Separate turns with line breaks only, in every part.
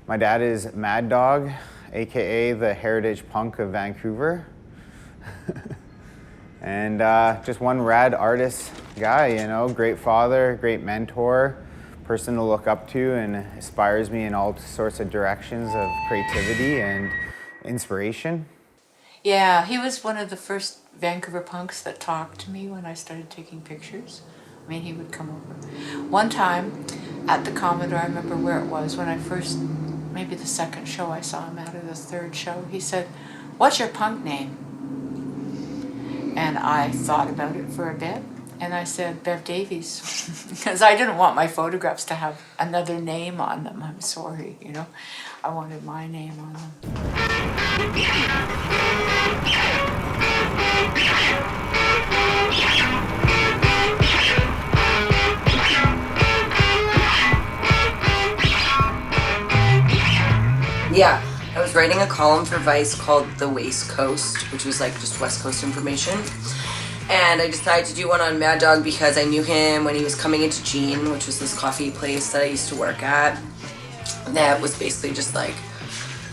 My dad is Mad Dog, aka the heritage punk of Vancouver. And just one rad artist guy, you know, great father, great mentor, person to look up to, and inspires me in all sorts of directions of creativity and inspiration.
Yeah, he was one of the first Vancouver punks that talked to me when I started taking pictures. I mean, he would come over. One time at the Commodore, I remember where it was, when I first, maybe the second show I saw him at, or the third show, he said, "What's your punk name?" And I thought about it for a bit, and I said, "Bev Davies," because I didn't want my photographs to have another name on them. I'm sorry, you know. I wanted my name on them.
Yeah, I was writing a column for Vice called The Waste Coast, which was like just West Coast information. And I decided to do one on Mad Dog because I knew him when he was coming into Gene, which was this coffee place that I used to work at. That was basically just like,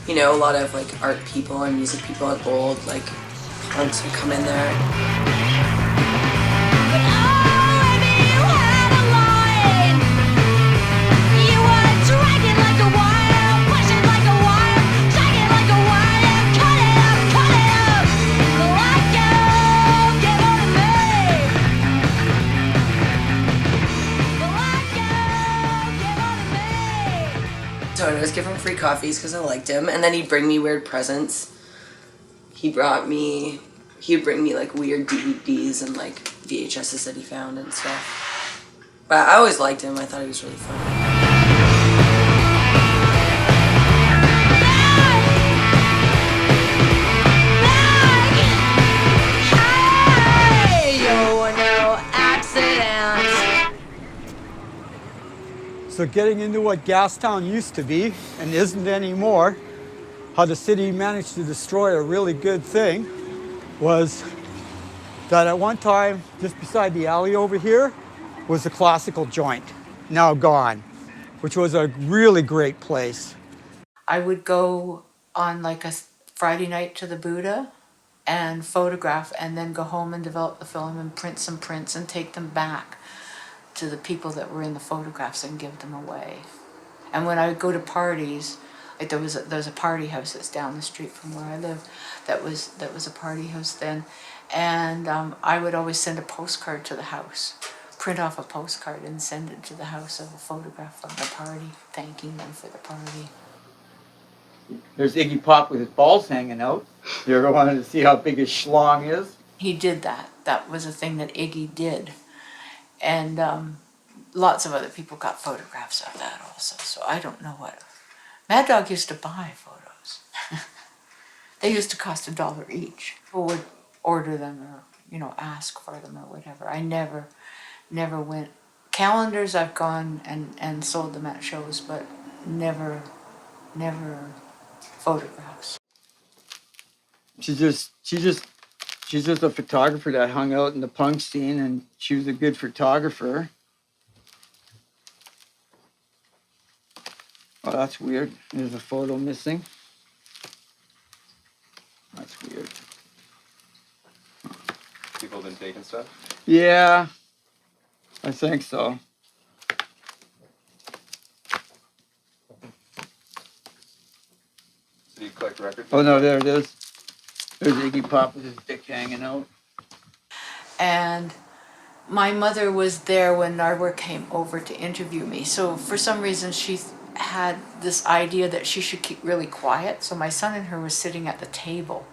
you know, a lot of like art people and music people at Gold, like punks would come in there. So I was giving him free coffees because I liked him, and then he'd bring me weird presents. He would bring me like weird DVDs and like VHSs that he found and stuff. But I always liked him. I thought he was really funny.
So getting into what Gastown used to be and isn't anymore, how the city managed to destroy a really good thing, was that at one time, just beside the alley over here, was a classical joint, now gone, which was a really great place.
I would go on like a Friday night to the Buddha and photograph, and then go home and develop the film and print some prints and take them back to the people that were in the photographs and give them away. And when I would go to parties, like there's a party house that's down the street from where I live, that was a party house then, and I would always send a postcard to the house, print off a postcard and send it to the house of a photograph of the party, thanking them for the party.
There's Iggy Pop with his balls hanging out. You ever wanted to see how big his schlong is?
He did that. That was a thing that Iggy did. And lots of other people got photographs of that also. So I don't know what. Mad Dog used to buy photos. They used to cost $1 each. People would order them or, you know, ask for them or whatever. I never went. Calendars I've gone and sold them at shows, but never photographs.
She's just a photographer that hung out in the punk scene, and she was a good photographer. Oh, that's weird. There's a photo missing. That's weird.
People been taking stuff?
Yeah, I think so.
So you collect records?
Oh no, there it is. There's Iggy Pop with his dick hanging out.
And my mother was there when Nardwar came over to interview me. So for some reason she had this idea that she should keep really quiet. So my son and her were sitting at the table,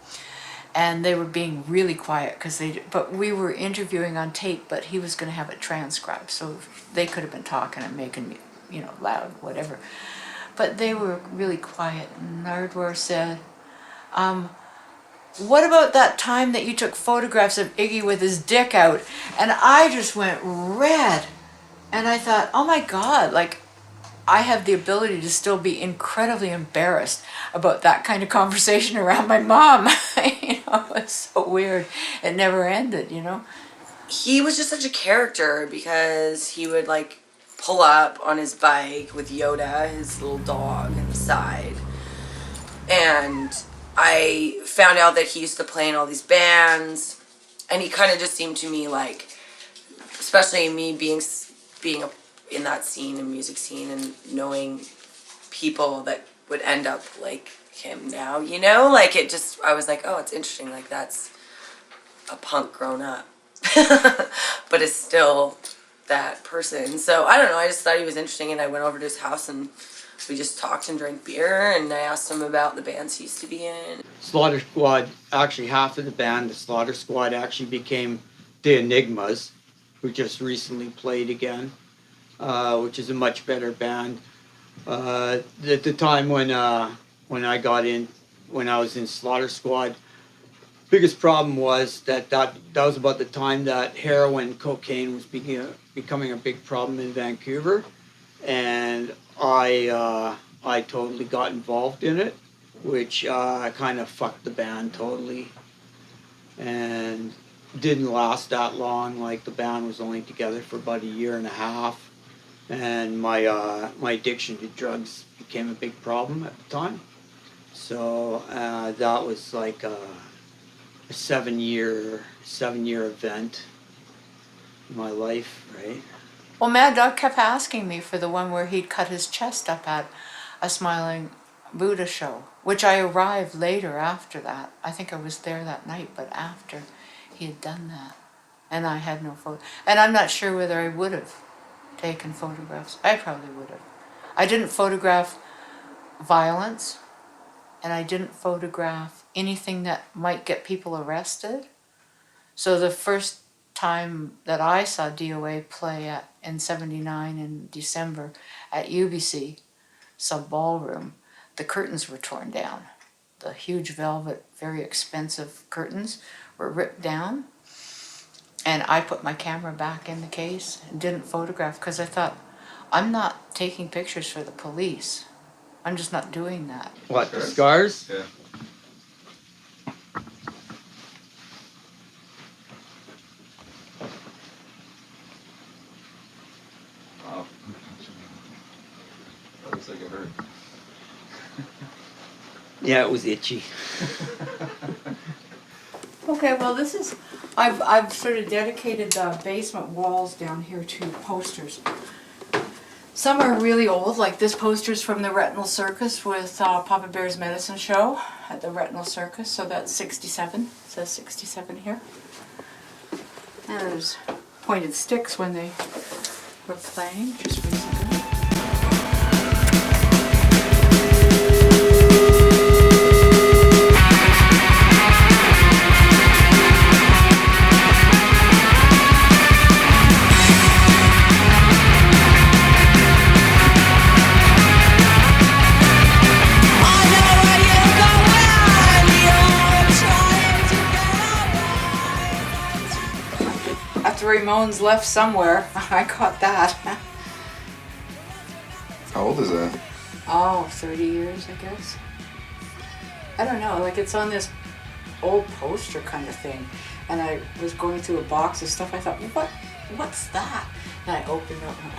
and they were being really quiet but we were interviewing on tape, but he was going to have it transcribed, so they could have been talking and making me, you know, loud, whatever. But they were really quiet. And Nardwar said, "What about that time that you took photographs of Iggy with his dick out?" And I just went red. And I thought, oh my God, like, I have the ability to still be incredibly embarrassed about that kind of conversation around my mom. You know, it's so weird. It never ended, you know?
He was just such a character because he would like pull up on his bike with Yoda, his little dog, on the side. And I found out that he used to play in all these bands, and he kind of just seemed to me like, especially me being in that scene and music scene and knowing people that would end up like him now, you know, like it just, I was like, oh, it's interesting, like that's a punk grown up, but is still that person. So I don't know, I just thought he was interesting, and I went over to his house and we just talked and drank beer, and I asked him about the bands he used to be in.
Slaughter Squad, actually half of the band, the Slaughter Squad, actually became the Enigmas, who just recently played again, which is a much better band. At the time when I got in, when I was in Slaughter Squad, biggest problem was that was about the time that heroin, cocaine was becoming a big problem in Vancouver, and I totally got involved in it, which kind of fucked the band totally, and didn't last that long. Like the band was only together for about a year and a half, and my addiction to drugs became a big problem at the time. So that was like a 7-year event in my life, right?
Well, Mad Dog kept asking me for the one where he'd cut his chest up at a Smiling Buddha show, which I arrived later after that. I think I was there that night, but after he had done that. And I had no photo. And I'm not sure whether I would have taken photographs. I probably would have. I didn't photograph violence, and I didn't photograph anything that might get people arrested. So the first time that I saw DOA play in '79 in December at UBC Sub Ballroom, the curtains were torn down. The huge velvet, very expensive curtains were ripped down. And I put my camera back in the case and didn't photograph because I thought, I'm not taking pictures for the police. I'm just not doing that.
What, the scars?
Yeah. Wow. That looks like it hurt.
Yeah, it was itchy.
Okay, well this is, I've sort of dedicated the basement walls down here to posters. Some are really old, like this poster's from the Retinal Circus with Papa Bear's Medicine Show at the Retinal Circus, so that's 67, it says 67 here. And there's pointed sticks when they were playing just recently. Ramones left somewhere. I caught that.
How old is that?
Oh, 30 years, I guess. I don't know, like it's on this old poster kind of thing. And I was going through a box of stuff. I thought, what's that? And I opened up and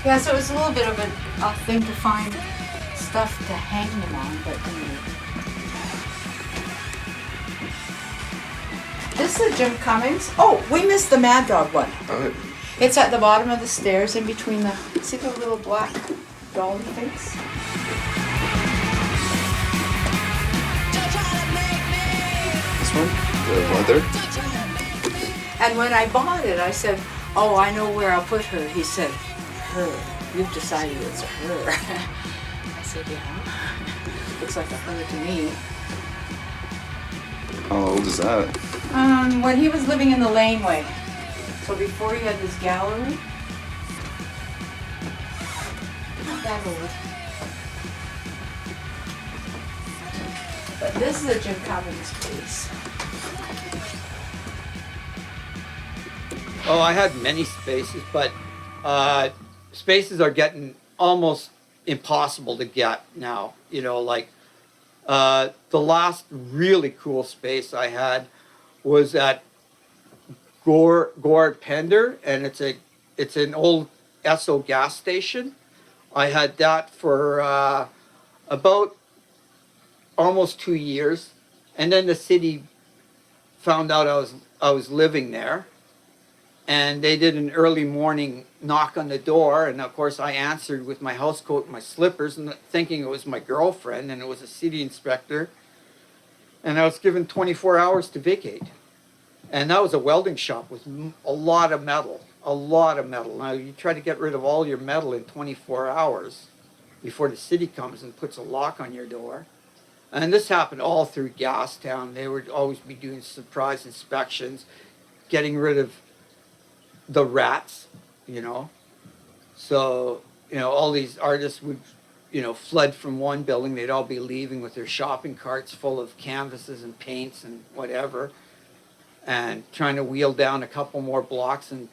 yeah, so it was a little bit of a thing to find stuff to hang them on, but anyway. This is Jim Cummings. Oh, we missed the Mad Dog one.
Oh,
It's at the bottom of the stairs in between the, see the little black dolly things?
this one? The leather?
And when I bought it, I said, oh, I know where I'll put her. He said, her. You've decided it's a her. I said, yeah. Looks like a her to me.
How old is that?
When he was living in the laneway. So before he had this gallery. Not that old. But this is a Jim Cummings piece.
Oh, I had many spaces, but spaces are getting almost impossible to get now. You know, like the last really cool space I had was at Gord Pender, and it's an old Esso gas station. I had that for about almost 2 years, and then the city found out I was living there, and they did an early morning knock on the door, and of course I answered with my house coat and my slippers, and thinking it was my girlfriend, and it was a city inspector, and I was given 24 hours to vacate. And that was a welding shop with a lot of metal, a lot of metal. Now you try to get rid of all your metal in 24 hours before the city comes and puts a lock on your door. And this happened all through Gastown. They would always be doing surprise inspections, getting rid of the rats, you know. So, you know, all these artists would, you know, fled from one building. They'd all be leaving with their shopping carts full of canvases and paints and whatever, and trying to wheel down a couple more blocks and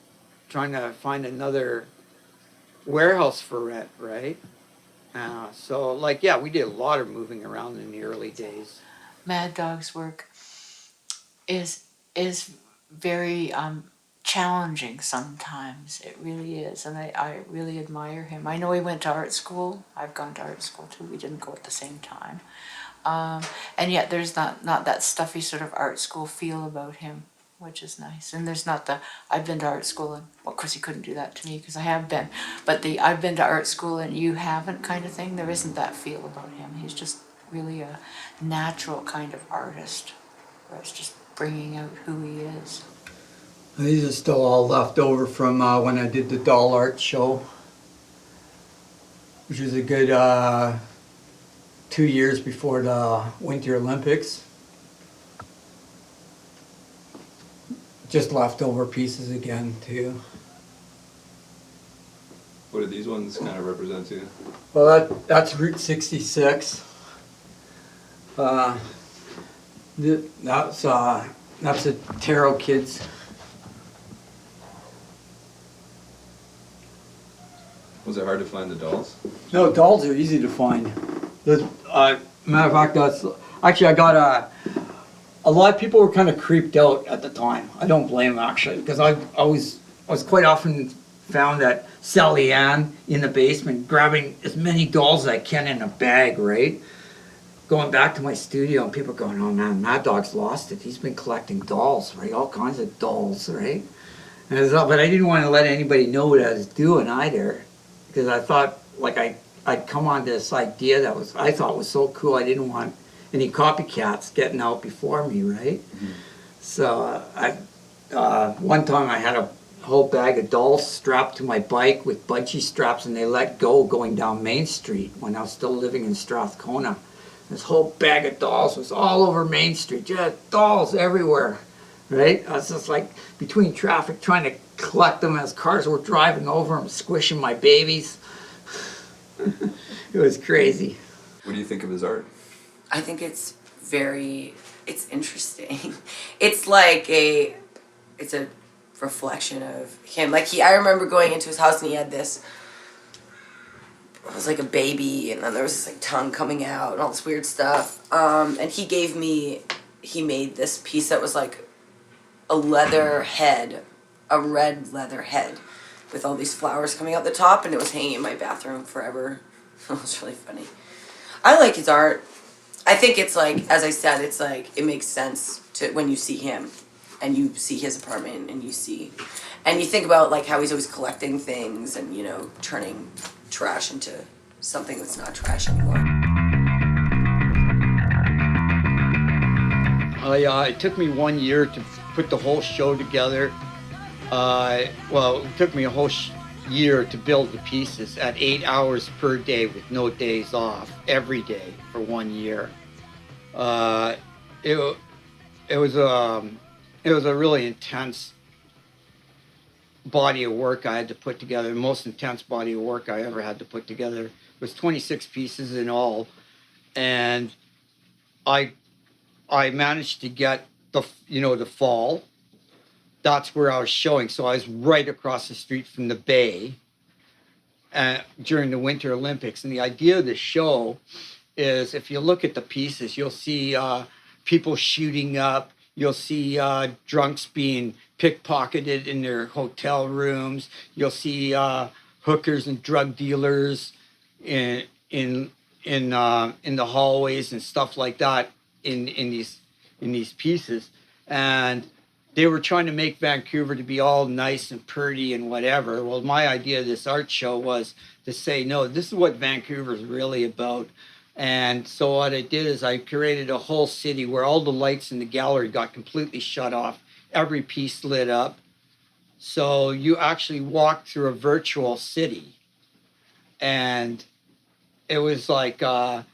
trying to find another warehouse for rent, right? So, like, yeah, we did a lot of moving around in the early days.
Mad Dog's work is very challenging sometimes. It really is, and I really admire him. I know he went to art school. I've gone to art school too. We didn't go at the same time, and yet there's not that stuffy sort of art school feel about him, which is nice. And there's not the I've been to art school, and well, of course he couldn't do that to me because I have been, but the I've been to art school and you haven't kind of thing. There isn't that feel about him. He's just really a natural kind of artist, where it's just bringing out who he is.
These are still all left over from when I did the doll art show, which was a good 2 years before the Winter Olympics. Just leftover pieces again too.
What do these ones kind of represent to you?
Well, that's Route 66. That's the Tarot Kids.
Was it hard to find the dolls?
No, dolls are easy to find. Matter of fact, that's actually I got a lot of people were kind of creeped out at the time. I don't blame them actually, because I was quite often found at Sally Ann in the basement grabbing as many dolls as I can in a bag, right? Going back to my studio and people going, oh man, Mad Dog's lost it. He's been collecting dolls, right? All kinds of dolls, right? But I didn't want to let anybody know what I was doing either, because I thought like I'd come on this idea that I thought was so cool. I didn't want any copycats getting out before me, right? Mm-hmm. So one time I had a whole bag of dolls strapped to my bike with bungee straps, and they let go going down Main Street when I was still living in Strathcona. This whole bag of dolls was all over Main Street, just dolls everywhere, right? I was just like between traffic trying to collect them as cars were driving over them, squishing my babies. It was crazy.
What do you think of his art?
I think it's interesting. It's like it's a reflection of him. Like I remember going into his house and he had this, it was like a baby, and then there was this like tongue coming out and all this weird stuff. And he made this piece that was like a leather head, a red leather head with all these flowers coming out the top, and it was hanging in my bathroom forever. It was really funny. I like his art. I think it's like, as I said, it's like it makes sense to when you see him and you see his apartment and you think about like how he's always collecting things and, you know, turning trash into something that's not trash anymore.
It took me 1 year to put the whole show together. Well, it took me a whole year to build the pieces at 8 hours per day with no days off, every day for 1 year. It was a really intense body of work I had to put together. The most intense body of work I ever had to put together. It was 26 pieces in all, and I managed to get the fall. that's where I was showing. So I was right across the street from the bay during the Winter Olympics. And the idea of the show is, if you look at the pieces, you'll see people shooting up. You'll see drunks being pickpocketed in their hotel rooms. You'll see hookers and drug dealers in the hallways and stuff like that in these pieces. And they were trying to make Vancouver to be all nice and pretty and whatever. Well, my idea of this art show was to say, no, this is what Vancouver is really about. And so what I did is I created a whole city where all the lights in the gallery got completely shut off, every piece lit up. So you actually walked through a virtual city. And it was like, it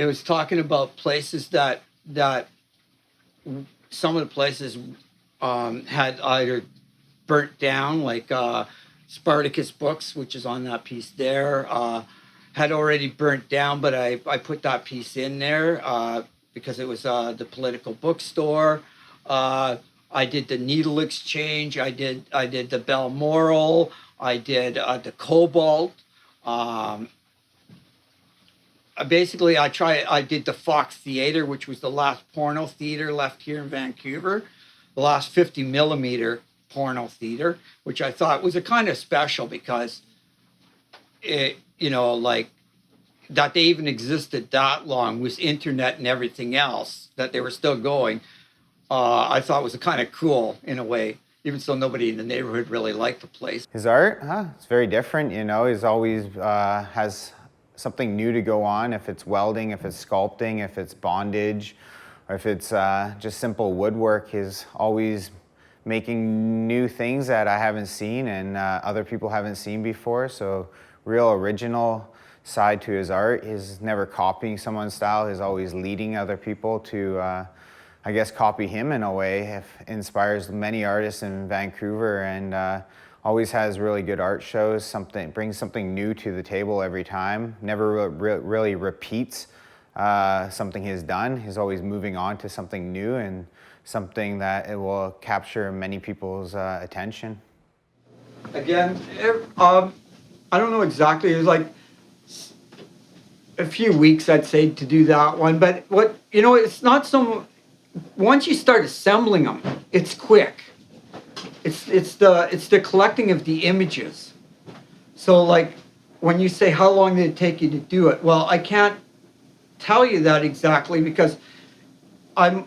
was talking about places that some of the places had either burnt down, like Spartacus Books, which is on that piece there, had already burnt down, but I put that piece in there because it was the political bookstore. I did the Needle Exchange. I did the Balmoral. I did the Cobalt. Basically, I did the Fox Theater, which was the last porno theater left here in Vancouver, the last 50 millimeter porno theater, which I thought was a kind of special because it, like that they even existed that long with internet and everything else, that they were still going. I thought was kind of cool in a way, even though nobody in the neighborhood really liked the place.
His art, it's very different, he's always has something new to go on, if it's welding, if it's sculpting, if it's bondage, or if it's just simple woodwork. He's always making new things that I haven't seen and other people haven't seen before. So real original side to his art. He's never copying someone's style. He's always leading other people to, I guess, copy him in a way. It inspires many artists in Vancouver and always has really good art shows, brings something new to the table every time, never really repeats something he's done. He's always moving on to something new and something that it will capture many people's attention.
Again, I don't know exactly, it was like a few weeks, I'd say, to do that one, but it's not so, once you start assembling them, it's quick. It's the collecting of the images. So like when you say how long did it take you to do it, well, I can't tell you that exactly because a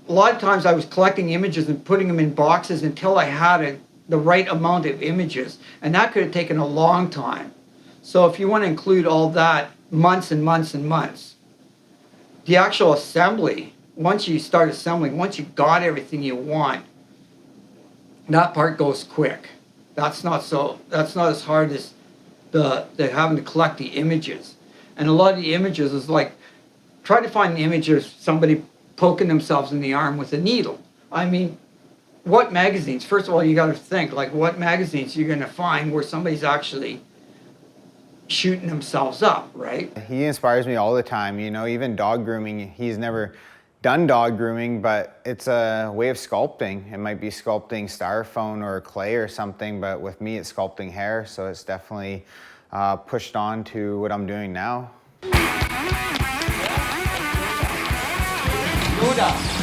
lot of times I was collecting images and putting them in boxes until I had the right amount of images, and that could have taken a long time. So if you want to include all that, months and months and months. The actual assembly, once you start assembling, once you got everything you want, that part goes quick. That's not as hard as the having to collect the images. And a lot of the images is like, try to find the image of somebody poking themselves in the arm with a needle. I mean, what magazines? First of all, you got to think, like, what magazines you're going to find where somebody's actually shooting themselves up, right?
He inspires me all the time, even dog grooming. He's never done dog grooming, but it's a way of sculpting. It might be sculpting styrofoam or clay or something, but with me it's sculpting hair, so it's definitely pushed on to what I'm doing now.
Luda.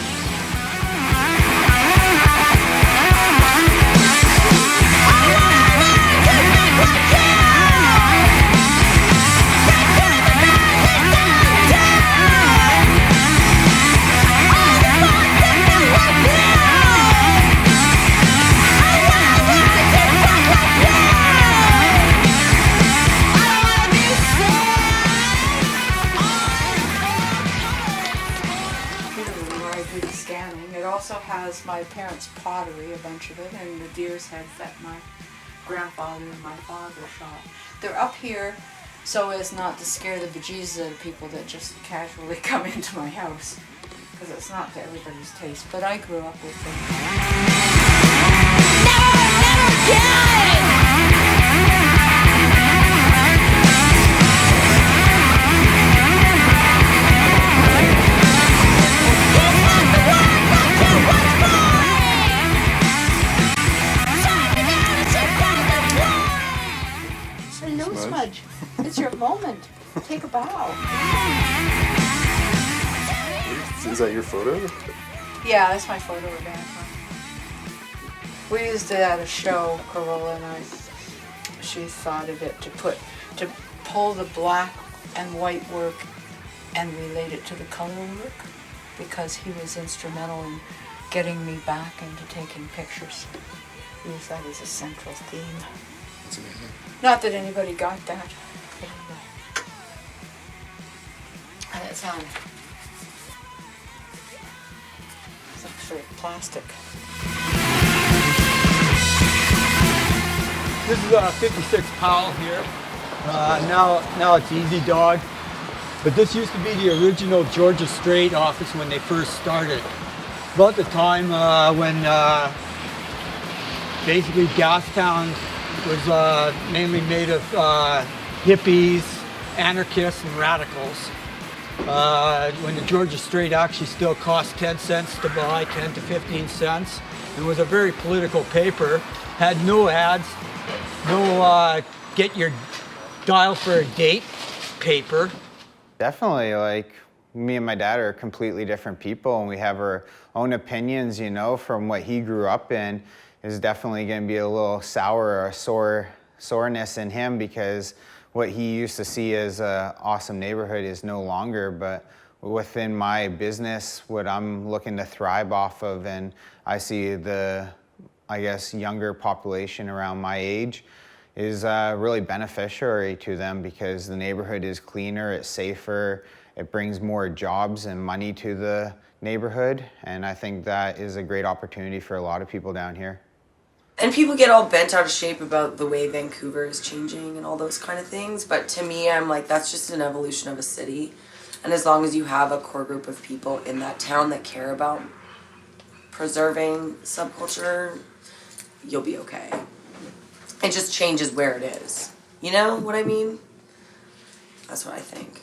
My parents' pottery, a bunch of it, and the deer's heads that my grandfather and my father shot. They're up here so as not to scare the bejesus out of people that just casually come into my house, because it's not to everybody's taste, but I grew up with them. Never again! nudge. It's your moment. Take a bow.
Is that your photo?
Yeah, that's my photo of Grandpa. We used it at a show, Corolla and I. She thought of it to pull the black and white work and relate it to the color work, because he was instrumental in getting me back into taking pictures. We use that as a central theme.
That's amazing.
Not that anybody got that. But anyway. And it's actually plastic.
This is a 56 Powell here. Now it's Easy Dog. But this used to be the original Georgia Strait office when they first started. About the time when basically Gastown was mainly made of hippies, anarchists, and radicals. When the Georgia Strait actually still cost 10 cents to buy, 10 to 15 cents. It was a very political paper, had no ads, no get your dial for a date paper.
Definitely, like, me and my dad are completely different people, and we have our own opinions, you know, from what he grew up in is definitely going to be a little sour or soreness in him, because what he used to see as an awesome neighborhood is no longer. But within my business, what I'm looking to thrive off of, and I see the, I guess, younger population around my age is really beneficiary to them, because the neighborhood is cleaner, it's safer, it brings more jobs and money to the neighborhood, and I think that is a great opportunity for a lot of people down here.
And people get all bent out of shape about the way Vancouver is changing and all those kind of things, but to me, I'm like, that's just an evolution of a city. And as long as you have a core group of people in that town that care about preserving subculture, you'll be okay. It just changes where it is. You know what I mean? That's what I think.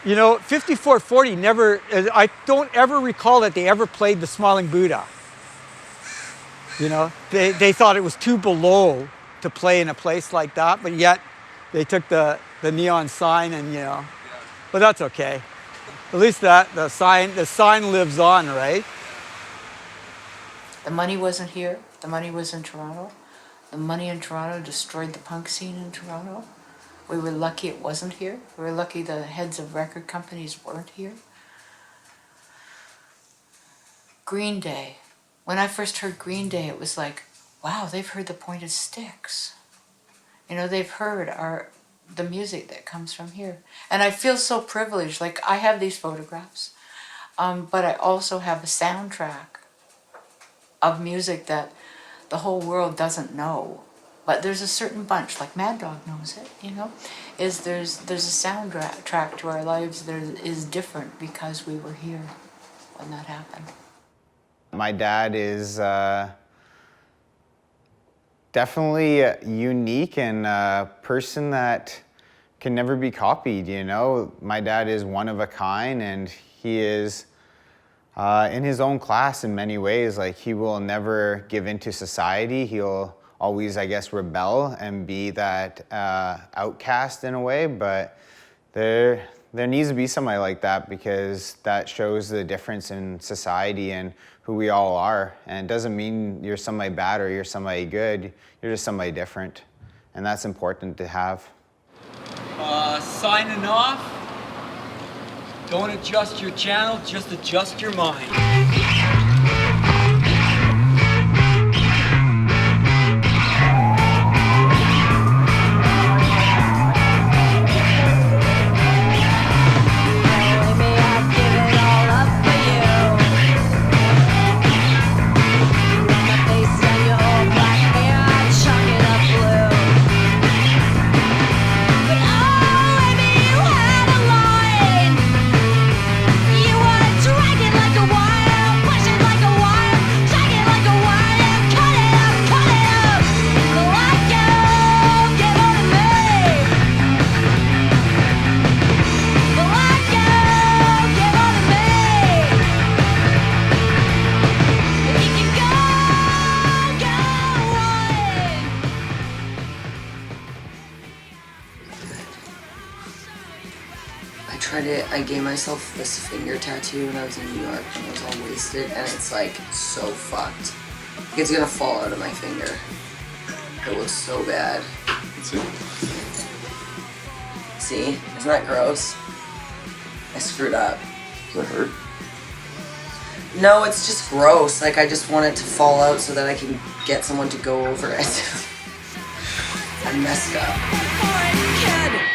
You know, 5440 never, I don't ever recall that they ever played the Smiling Buddha. You know, they thought it was too below to play in a place like that, but yet they took the neon sign and, you know, but that's okay. At least the sign lives on, right?
The money wasn't here. The money was in Toronto. The money in Toronto destroyed the punk scene in Toronto. We were lucky it wasn't here. We were lucky the heads of record companies weren't here. Green Day. When I first heard Green Day, it was like, wow, they've heard the Pointed Sticks. You know, they've heard the music that comes from here. And I feel so privileged. Like, I have these photographs, but I also have a soundtrack of music that the whole world doesn't know. But there's a certain bunch, like Mad Dog knows it, you know, there's a soundtrack to our lives that is different because we were here when that happened.
My dad is definitely unique and a person that can never be copied, you know. My dad is one of a kind, and he is in his own class in many ways. Like, he will never give into society. He'll always, I guess, rebel and be that outcast in a way, but there needs to be somebody like that, because that shows the difference in society and who we all are. And it doesn't mean you're somebody bad or you're somebody good. You're just somebody different, and that's important to have.
Signing off. Don't adjust your channel, just adjust your mind.
You were dragging like a wire.
I gave myself this finger tattoo when I was in New York and I was all wasted, and it's like so fucked. Like, it's gonna fall out of my finger. It looks so bad.
Let's see.
See? Isn't that gross? I screwed up.
Does that hurt?
No, it's just gross. Like, I just want it to fall out so that I can get someone to go over it. I messed up.